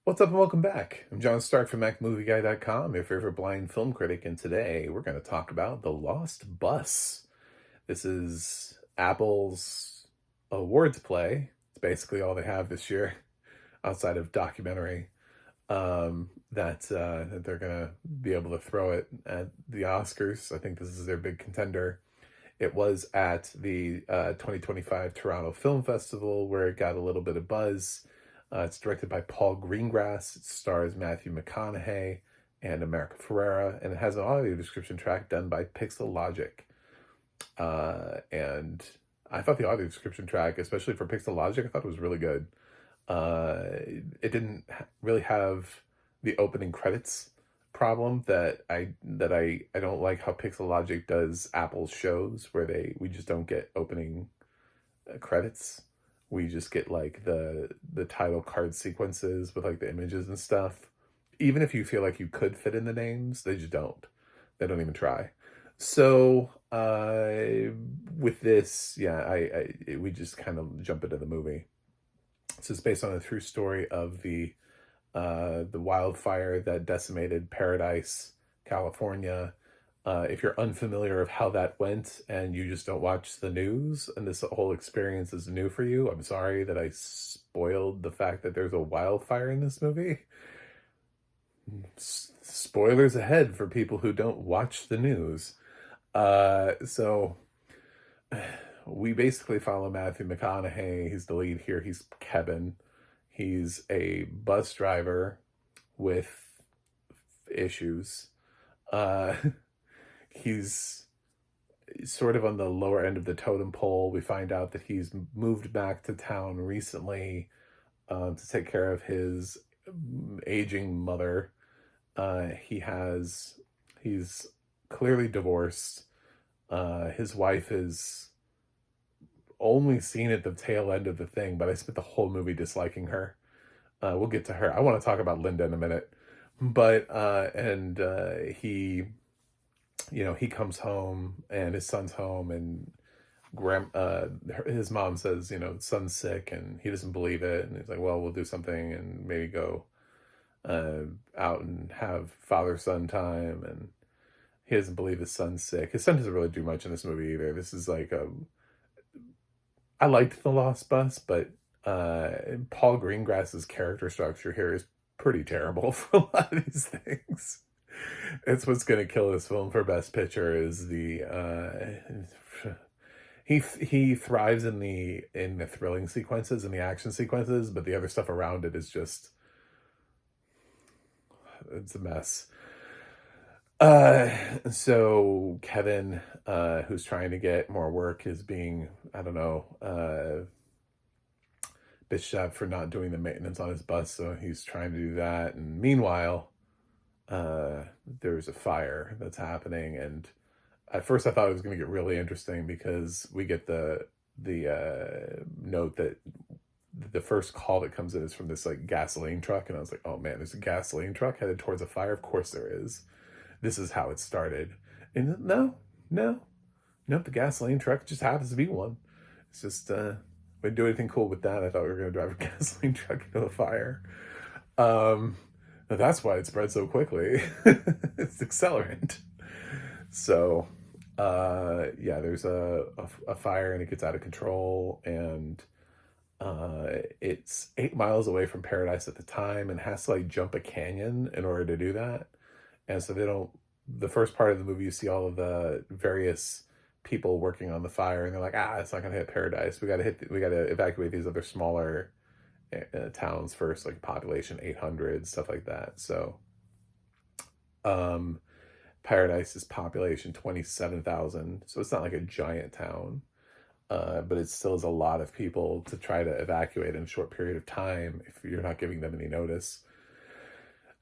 What's up and welcome back. I'm John Stark from MacMovieGuy.com, your favorite blind film critic, and today we're going to talk about The Lost Bus. This is Apple's awards play. It's basically all they have this year outside of documentary that they're going to be able to throw it at the Oscars. I think this is their big contender. It was at the 2025 Toronto Film Festival where it got a little bit of buzz. It's directed by Paul Greengrass. It stars Matthew McConaughey and America Ferreira, and it has an audio description track done by Pixelogic. And I thought the audio description track, especially for Pixelogic, I thought it was really good. It didn't really have the opening credits problem that I don't like how Pixelogic does Apple's shows, where we just don't get opening credits. We just get like the title card sequences with like the images and stuff. Even if you feel like you could fit in the names, they just don't. They don't even try. So with this, yeah, we just kind of jump into the movie. So it's based on a true story of the wildfire that decimated Paradise, California. If you're unfamiliar of how that went and you just don't watch the news and this whole experience is new for you, I'm sorry that I spoiled the fact that there's a wildfire in this movie. Spoilers ahead for people who don't watch the news. So we basically follow Matthew McConaughey. He's the lead here. He's Kevin. He's a bus driver with issues. He's sort of on the lower end of the totem pole. We find out that he's moved back to town recently to take care of his aging mother. He's clearly divorced. His wife is only seen at the tail end of the thing, but I spent the whole movie disliking her. We'll get to her. I want to talk about Linda in a minute. But, he comes home and his son's home and his mom says, son's sick and he doesn't believe it. And he's like, well, we'll do something and maybe go out and have father-son time. And he doesn't believe his son's sick. His son doesn't really do much in this movie either. This is like I liked The Lost Bus, but Paul Greengrass's character structure here is pretty terrible for a lot of these things. It's what's going to kill this film for Best Picture is he thrives in the thrilling sequences and the action sequences, but the other stuff around it is just it's a mess. So Kevin, who's trying to get more work, is being, I don't know, bitched at for not doing the maintenance on his bus, so he's trying to do that. And meanwhile, there's a fire that's happening, and at first I thought it was going to get really interesting because we get the note that the first call that comes in is from this like gasoline truck, and I was like, oh man, there's a gasoline truck headed towards a fire. Of course there is. This is how it started. And no, the gasoline truck just happens to be one. It's just we didn't do anything cool with that. I thought we were going to drive a gasoline truck into a fire. That's why it spread so quickly. It's accelerant. So there's a fire and it gets out of control, and it's 8 miles away from Paradise at the time and has to like jump a canyon in order to do that. And so the first part of the movie, you see all of the various people working on the fire, and they're like, it's not going to hit Paradise. We got to evacuate these other smaller towns first, like population 800, stuff like that. So, Paradise is population 27,000. So it's not like a giant town, but it still is a lot of people to try to evacuate in a short period of time if you're not giving them any notice.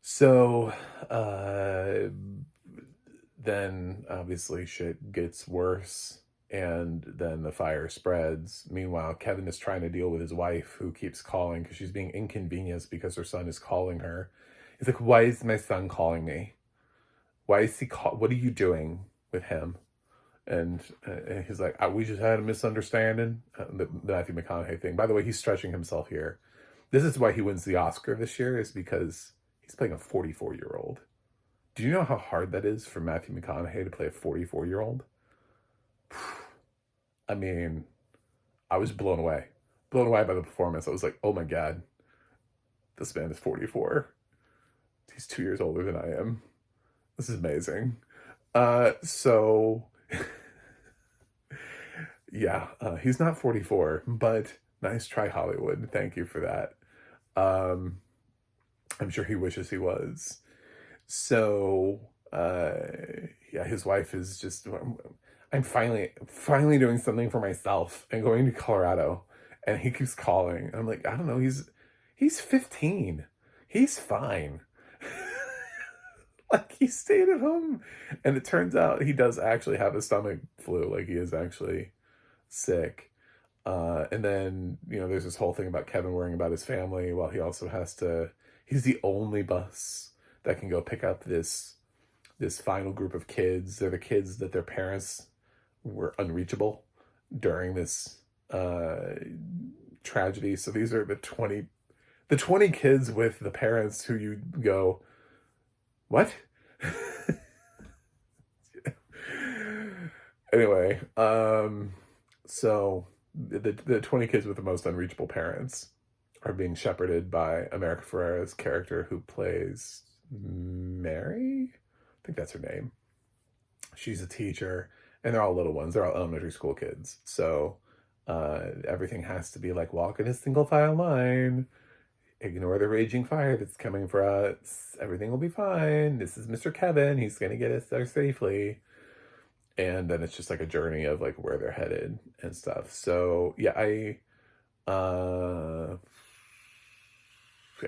So then obviously shit gets worse, and then the fire spreads. Meanwhile, Kevin is trying to deal with his wife, who keeps calling because she's being inconvenienced because her son is calling her. He's like, why is my son calling me? Why is he what are you doing with him? And he's like, we just had a misunderstanding. The Matthew McConaughey thing. By the way, he's stretching himself here. This is why he wins the Oscar this year, is because he's playing a 44-year-old. Do you know how hard that is for Matthew McConaughey to play a 44-year-old? I mean, I was blown away. Blown away by the performance. I was like, oh my God, this man is 44. He's 2 years older than I am. This is amazing. So, yeah, he's not 44, but nice try, Hollywood. Thank you for that. I'm sure he wishes he was. So, yeah, his wife is just, I'm finally doing something for myself and going to Colorado. And he keeps calling. I'm like, I don't know, he's 15. He's fine. Like, he stayed at home. And it turns out he does actually have a stomach flu. Like, he is actually sick. And then, there's this whole thing about Kevin worrying about his family while he also has to, he's the only bus that can go pick up this final group of kids. They're the kids that their parents were unreachable during this tragedy. So these are the 20 kids with the parents who you go, what? Anyway, so the 20 kids with the most unreachable parents are being shepherded by America Ferreira's character, who plays Mary? I think that's her name. She's a teacher, and they're all little ones. They're all elementary school kids. So everything has to be like, walk in a single file line. Ignore the raging fire that's coming for us. Everything will be fine. This is Mr. Kevin. He's going to get us there safely. And then it's just like a journey of like where they're headed and stuff. So yeah,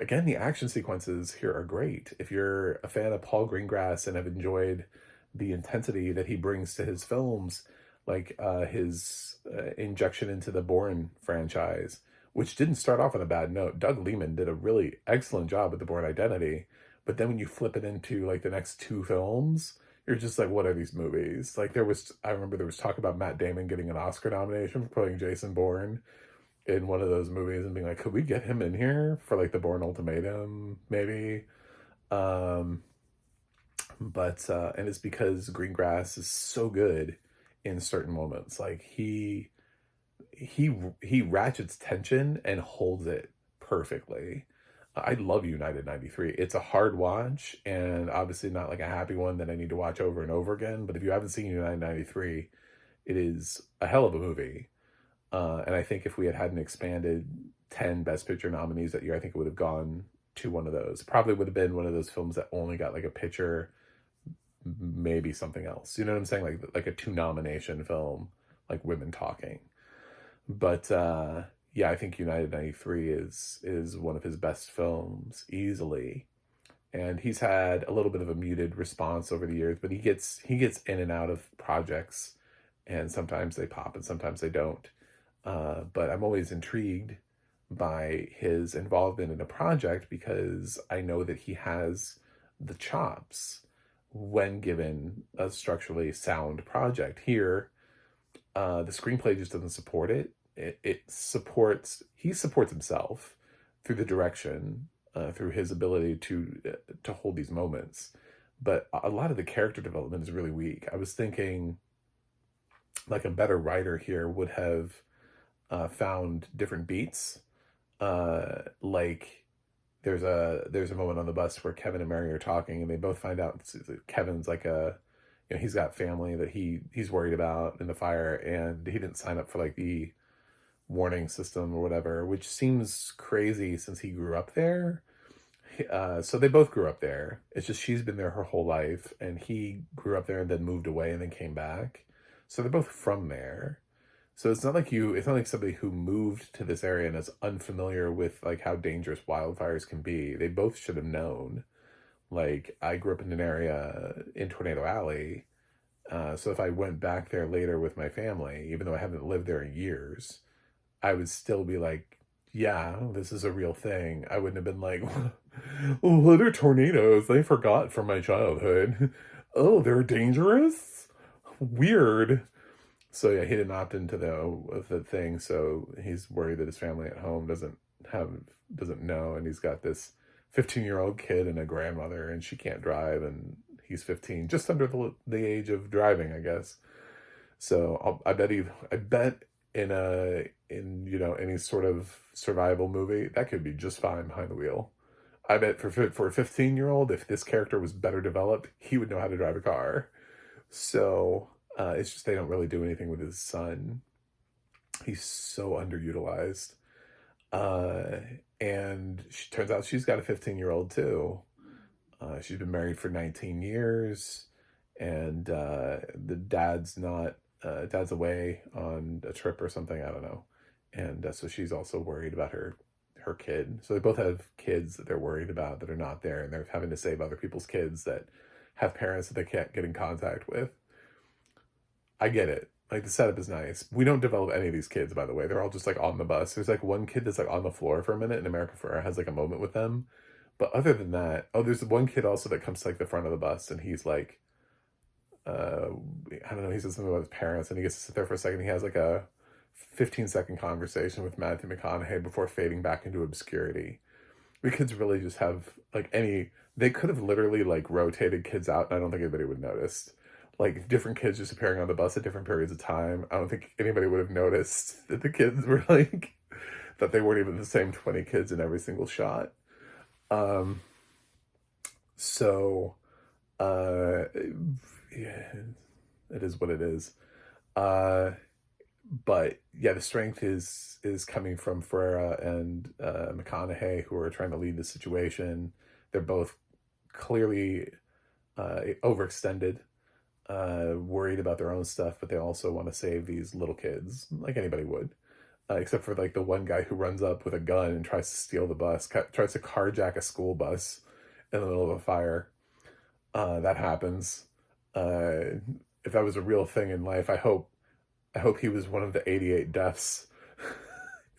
again, the action sequences here are great. If you're a fan of Paul Greengrass and have enjoyed the intensity that he brings to his films, like his injection into the Bourne franchise, which didn't start off on a bad note. Doug Liman did a really excellent job with The Bourne Identity, but then when you flip it into like the next two films, you're just like, what are these movies? Like I remember there was talk about Matt Damon getting an Oscar nomination for playing Jason Bourne in one of those movies and being like, could we get him in here for like the Bourne Ultimatum, maybe? And it's because Greengrass is so good in certain moments. Like he ratchets tension and holds it perfectly. I love United 93. It's a hard watch, and obviously not like a happy one that I need to watch over and over again. But if you haven't seen United 93, it is a hell of a movie. And I think if we had an expanded 10 Best Picture nominees that year, I think it would have gone to one of those. Probably would have been one of those films that only got like a picture, maybe something else. You know what I'm saying? Like a 2-nomination film, like Women Talking. But yeah, I think United 93 is one of his best films, easily. And he's had a little bit of a muted response over the years, but he gets in and out of projects, and sometimes they pop and sometimes they don't. But I'm always intrigued by his involvement in a project because I know that he has the chops when given a structurally sound project. Here, the screenplay just doesn't support it. He supports himself through the direction, through his ability to hold these moments. But a lot of the character development is really weak. I was thinking like a better writer here would have found different beats. Like there's a moment on the bus where Kevin and Mary are talking, and they both find out Kevin's like he's got family that he's worried about in the fire, and he didn't sign up for like the warning system or whatever, which seems crazy since he grew up there. So they both grew up there. It's just she's been there her whole life, and he grew up there and then moved away and then came back. So they're both from there. So it's not like somebody who moved to this area and is unfamiliar with like how dangerous wildfires can be. They both should have known. Like, I grew up in an area in Tornado Alley. So if I went back there later with my family, even though I haven't lived there in years, I would still be like, yeah, this is a real thing. I wouldn't have been like, oh, what are tornadoes? I forgot from my childhood. Oh, they're dangerous? Weird. So yeah, he didn't opt into the thing, so he's worried that his family at home doesn't doesn't know, and he's got this 15-year-old kid and a grandmother, and she can't drive, and he's 15, just under the age of driving, I guess. So I bet in any sort of survival movie, that could be just fine behind the wheel. I bet for a 15-year-old, if this character was better developed, he would know how to drive a car. So it's just they don't really do anything with his son. He's so underutilized. And she turns out she's got a 15-year-old too. She's been married for 19 years, and the dad's away on a trip or something, I don't know. And so she's also worried about her kid. So they both have kids that they're worried about that are not there, and they're having to save other people's kids that have parents that they can't get in contact with. I get it. Like, the setup is nice. We don't develop any of these kids, by the way. They're all just like on the bus. There's like one kid that's like on the floor for a minute, and America Ferreira has like a moment with them. But other than that, there's one kid also that comes to like the front of the bus, and he's like, I don't know, he says something about his parents, and he gets to sit there for a second. He has like a 15-second conversation with Matthew McConaughey before fading back into obscurity. We kids really just have like they could have literally like rotated kids out, and I don't think anybody would notice. Like, different kids just appearing on the bus at different periods of time. I don't think anybody would have noticed that the kids were like, that they weren't even the same 20 kids in every single shot. So, yeah, it is what it is. But yeah, the strength is coming from Ferreira and McConaughey, who are trying to lead the situation. They're both clearly overextended, worried about their own stuff, but they also want to save these little kids, like anybody would. Except for like the one guy who runs up with a gun and tries to steal the bus, tries to carjack a school bus in the middle of a fire. That happens. If that was a real thing in life, I hope he was one of the 88 deaths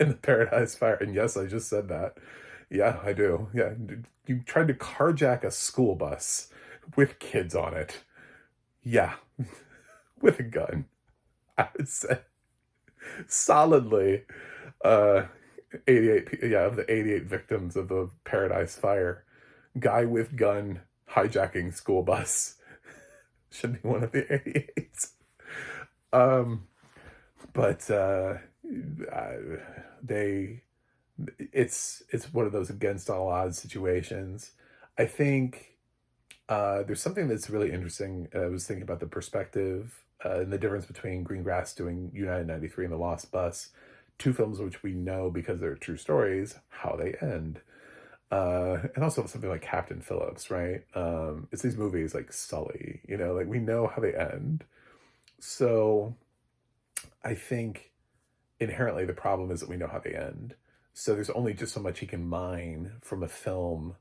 in the Paradise Fire. And yes, I just said that. Yeah, I do. Yeah, you tried to carjack a school bus with kids on it. Yeah, with a gun. I would say solidly 88, of the 88 victims of the Paradise Fire, guy with gun hijacking school bus should be one of the 88s. But it's one of those against all odds situations. I think there's something that's really interesting. I was thinking about the perspective and the difference between Greengrass doing United 93 and The Lost Bus, two films which we know because they're true stories, how they end. And also something like Captain Phillips, right? It's these movies like Sully, like we know how they end. So I think inherently the problem is that we know how they end. So there's only just so much he can mine from a film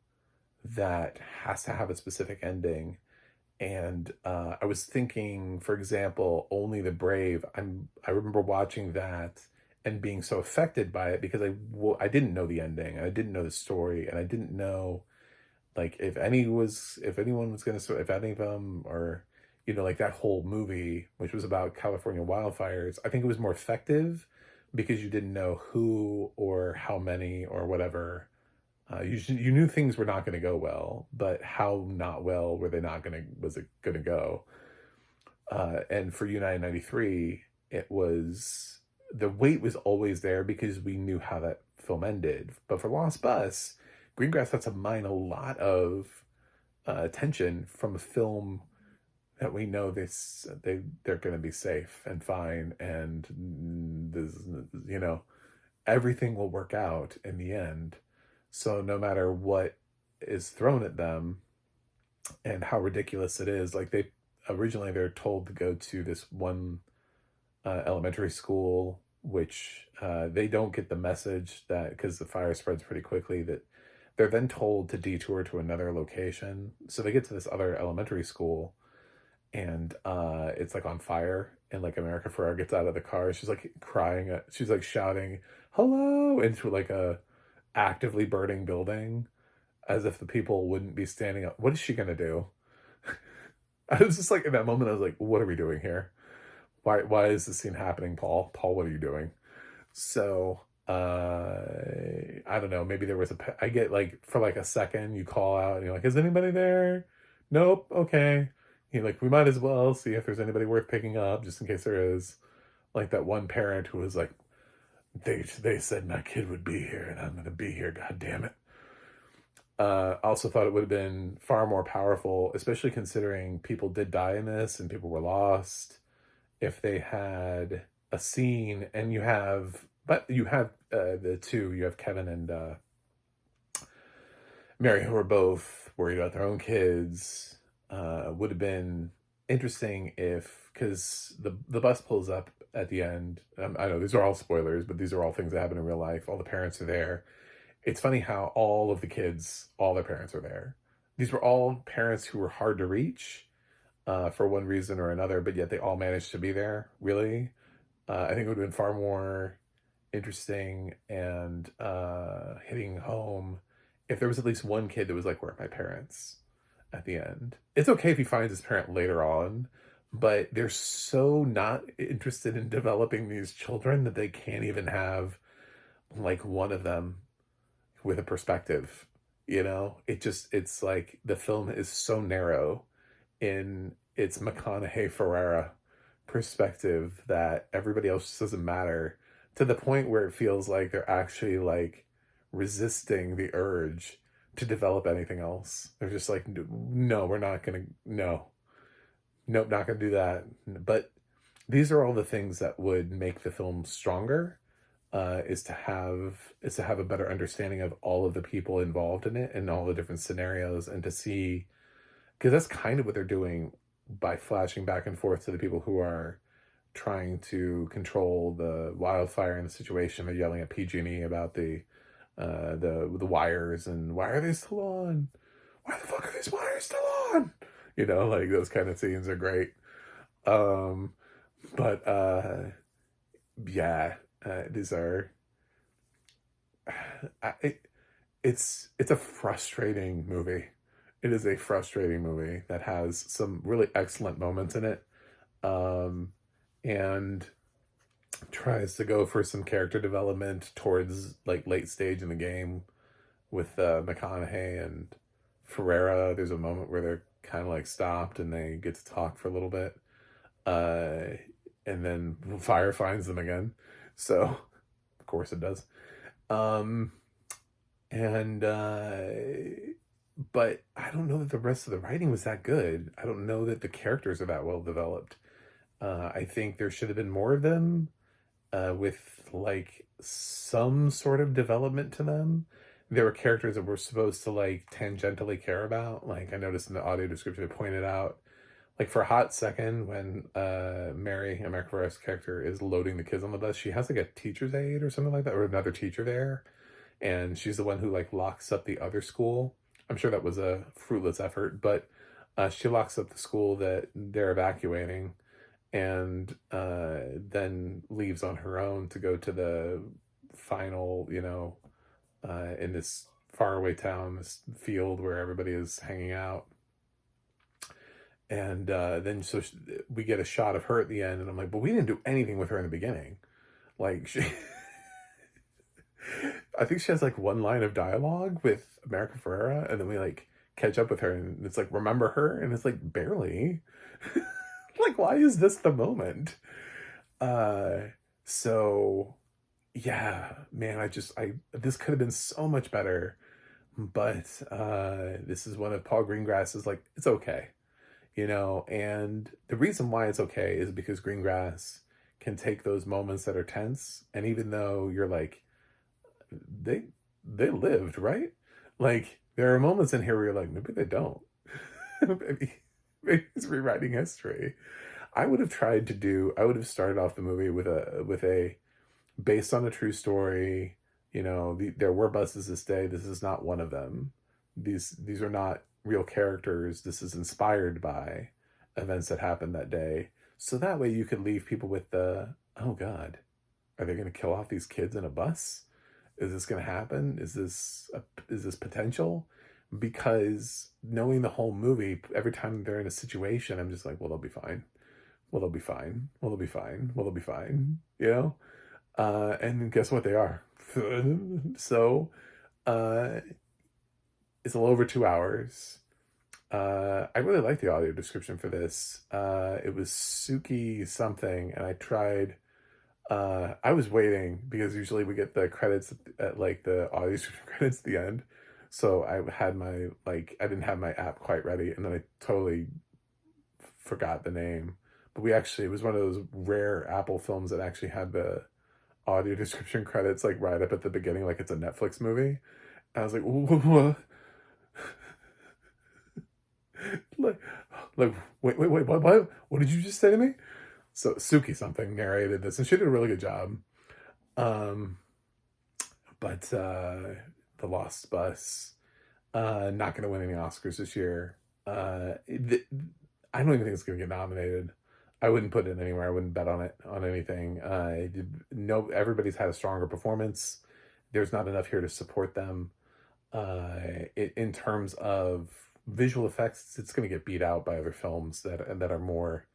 that has to have a specific ending. And I was thinking, for example, Only the Brave. I remember watching that and being so affected by it because I didn't know the ending, and I didn't know the story, and I didn't know like if any of them, or like that whole movie, which was about California wildfires. I think it was more effective because you didn't know who or how many or whatever. You knew things were not going to go well, but how not well was it going to go? And for United 93, it was, the weight was always there because we knew how that film ended. But for Lost Bus, Greengrass had to mine a lot of tension from a film that we know they're going to be safe and fine, and this, everything will work out in the end. So no matter what is thrown at them and how ridiculous it is, like they're told to go to this one elementary school, which they don't get the message that, because the fire spreads pretty quickly, that they're then told to detour to another location. So they get to this other elementary school, and it's like on fire, and like America Ferreira gets out of the car. She's like crying. She's like shouting hello into like a actively burning building, as if the people wouldn't be standing up. What is she gonna do? I was just like, in that moment, I was like, what are we doing here? Why is this scene happening, Paul? Paul, what are you doing? So I don't know, maybe there was I get like, for like a second, you call out and you're like, is anybody there? Nope. Okay. You're like, we might as well see if there's anybody worth picking up, just in case there is. Like that one parent who was like, they said my kid would be here and I'm gonna be here, god damn it. Also thought it would have been far more powerful, especially considering people did die in this and people were lost, if they had a scene. And you have, the two, you have Kevin and Mary, who are both worried about their own kids. Would have been interesting if, because the bus pulls up at the end. I know these are all spoilers, but these are all things that happen in real life. All the parents are there. It's funny how all of the kids, all their parents are there. These were all parents who were hard to reach for one reason or another, but yet they all managed to be there, really. I think it would have been far more interesting and hitting home if there was at least one kid that was like, where are my parents at the end? It's okay if he finds his parent later on, but they're so not interested in developing these children that they can't even have like one of them with a perspective. It's like the film is so narrow in its McConaughey Ferreira perspective that everybody else just doesn't matter, to the point where it feels like they're actually like resisting the urge to develop anything else. They're just like, no, we're not gonna, no, nope, not gonna do that. But these are all the things that would make the film stronger, is to have a better understanding of all of the people involved in it and all the different scenarios, and to see, because that's kind of what they're doing by flashing back and forth to the people who are trying to control the wildfire in the situation. They're yelling at PG&E about the wires, and why are they still on? Why the fuck are these wires still on? Like those kind of scenes are great. But yeah, these are. It's a frustrating movie. It is a frustrating movie that has some really excellent moments in it, and tries to go for some character development towards like late stage in the game with McConaughey and Ferreira. There's a moment where they're kind of like stopped and they get to talk for a little bit, and then fire finds them again. So, of course it does. And but I don't know that the rest of the writing was that good. I don't know that the characters are that well developed. I think there should have been more of them, with like some sort of development to them. There were characters that we're supposed to like tangentially care about. Like I noticed in the audio description, it pointed out, like for a hot second, when Mary, America Ferrera's character, is loading the kids on the bus, she has like a teacher's aide or something like that, or another teacher there, and she's the one who like locks up the other school. I'm sure that was a fruitless effort, but she locks up the school that they're evacuating, and then leaves on her own to go to the final, in this faraway town, this field where everybody is hanging out. And then we get a shot of her at the end, and I'm like, but we didn't do anything with her in the beginning. Like I think she has like one line of dialogue with America Ferrera, and then we like catch up with her, and it's like, remember her? And it's like, barely. Like, why is this the moment? So yeah, man, this could have been so much better, but this is one of Paul Greengrass's, like, it's okay. And the reason why it's okay is because Greengrass can take those moments that are tense, and even though you're like, they lived, right? Like, there are moments in here where you're like, maybe they don't. maybe it's rewriting history. I would have started off the movie with a based on a true story. There were buses this day. This is not one of them. These are not real characters. This is inspired by events that happened that day. So that way you could leave people with the, oh God, are they going to kill off these kids in a bus? Is this going to happen? Is this potential? Because knowing the whole movie, every time they're in a situation, I'm just like, well, they'll be fine. Well, they'll be fine. Well, they'll be fine. Well, they'll be fine. And guess what? They are. So, uh, it's a little over 2 hours. I really like the audio description for this. It was Suki something, and I tried. I was waiting because usually we get the credits at like the audio description credits at the end. So I had my I didn't have my app quite ready, and then I totally forgot the name. But it was one of those rare Apple films that actually had the audio description credits like right up at the beginning, like it's a Netflix movie. And I was like, what? like, wait, what? What did you just say to me? So Suki something narrated this, and she did a really good job. Um, but The Lost Bus, not going to win any Oscars this year. I don't even think it's going to get nominated. I wouldn't put it anywhere. I wouldn't bet on it on anything. No, everybody's had a stronger performance. There's not enough here to support them. In terms of visual effects, it's going to get beat out by other films that are more.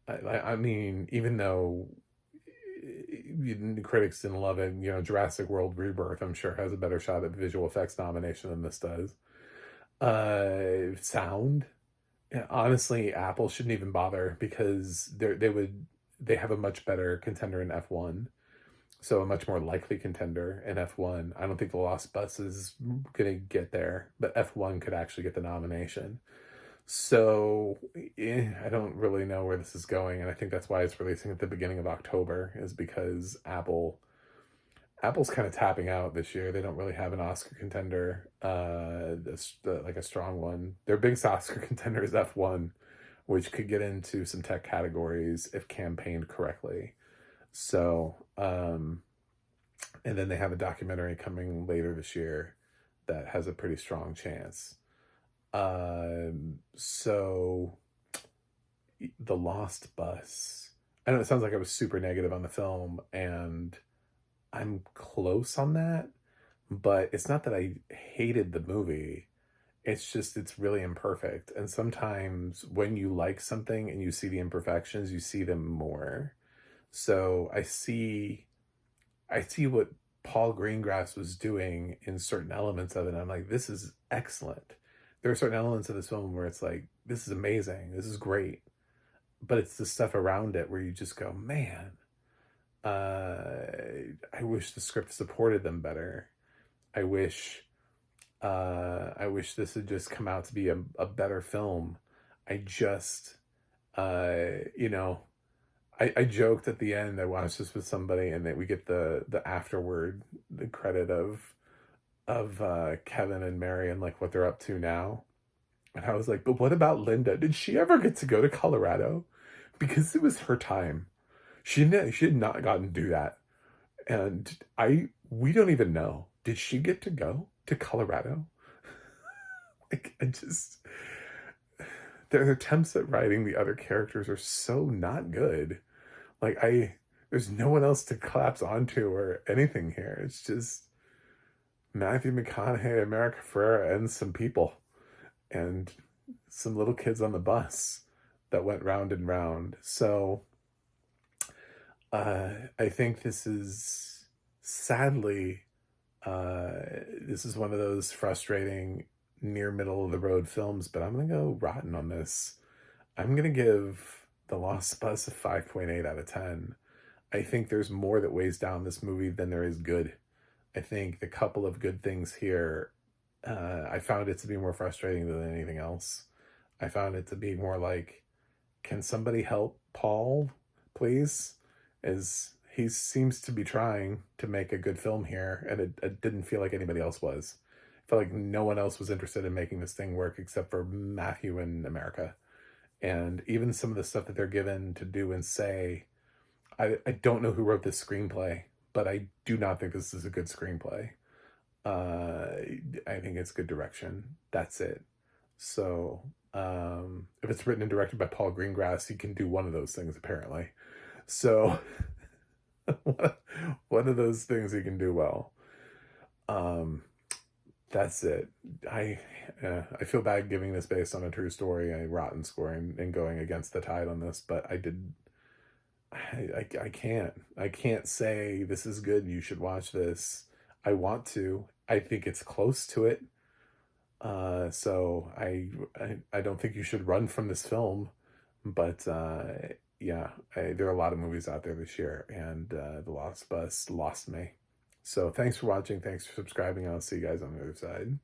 I mean, even though the critics didn't love it, Jurassic World Rebirth, I'm sure has a better shot at visual effects nomination than this does. Sound, honestly, Apple shouldn't even bother because they have a much better contender in F1. So a much more likely contender in F1. I don't think The Lost Bus is going to get there, but F1 could actually get the nomination. So I don't really know where this is going, and I think that's why it's releasing at the beginning of October, is because Apple's kind of tapping out this year. They don't really have an Oscar contender, like a strong one. Their biggest Oscar contender is F1, which could get into some tech categories if campaigned correctly. So, and then they have a documentary coming later this year that has a pretty strong chance. So The Lost Bus. I know it sounds like I was super negative on the film, and I'm close on that, but it's not that I hated the movie. It's just, it's really imperfect. And sometimes when you like something and you see the imperfections, you see them more. So I see what Paul Greengrass was doing in certain elements of it, and I'm like, this is excellent. There are certain elements of this film where it's like, this is amazing, this is great. But it's the stuff around it where you just go, man, I wish the script supported them better. I wish this had just come out to be a better film. I just, I joked at the end, I watched this with somebody, and that we get the afterward, the credit of Kevin and Mary and like what they're up to now. And I was like, but what about Linda? Did she ever get to go to Colorado? Because it was her time. She had not gotten to do that. And we don't even know. Did she get to go to Colorado? Their attempts at writing the other characters are so not good. There's no one else to collapse onto or anything here. It's just Matthew McConaughey, America Ferreira, and some people, and some little kids on the bus that went round and round. So I think this is, sadly, this is one of those frustrating near middle of the road films, but I'm going to go rotten on this. I'm going to give The Lost Bus a 5.8 out of 10. I think there's more that weighs down this movie than there is good. I think the couple of good things here, I found it to be more frustrating than anything else. I found it to be more like, can somebody help Paul, please? As he seems to be trying to make a good film here, and it didn't feel like anybody else was. I felt like no one else was interested in making this thing work except for Matthew and America. And even some of the stuff that they're given to do and say, I don't know who wrote this screenplay, but I do not think this is a good screenplay. I think it's good direction. That's it. So if it's written and directed by Paul Greengrass, he can do one of those things, apparently. So one of those things he can do well. That's it. I feel bad giving this based on a true story, a rotten score, and going against the tide on this, but I can't say this is good, you should watch this. I want to. I think it's close to it. So I don't think you should run from this film, but yeah, there are a lot of movies out there this year, and The Lost Bus lost me. So thanks for watching. Thanks for subscribing. I'll see you guys on the other side.